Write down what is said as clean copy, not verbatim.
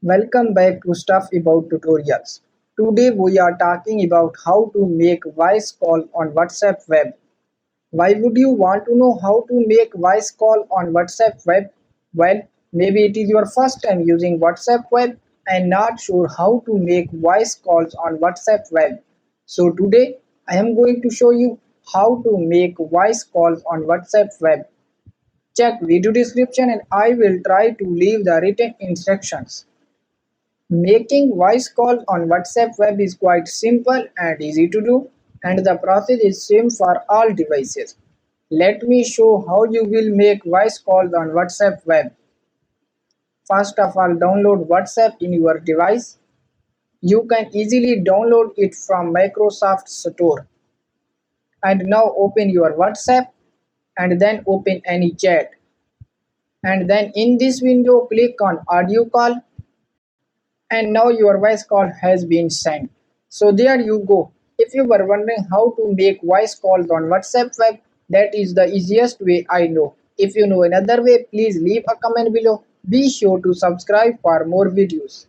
Welcome back to Stuff About Tutorials. Today we are talking about how to make voice call on WhatsApp web. Why would you want to know how to make voice call on WhatsApp web? Well, maybe it is your first time using WhatsApp web and not sure how to make voice calls on WhatsApp web. So today I am going to show you how to make voice calls on WhatsApp web. Check video description and I will try to leave the written instructions. Making voice calls on WhatsApp web is quite simple and easy to do, and the process is same for all devices. Let me show how you will make voice calls on WhatsApp web. First of all, download WhatsApp in your device. You can easily download it from Microsoft Store. And now open your WhatsApp and then open any chat. And then in this window click on audio call, and now your voice call has been sent. So there you go. If you were wondering how to make voice calls on WhatsApp web, that is the easiest way I know. If you know another way, please leave a comment below. Be sure to subscribe for more videos.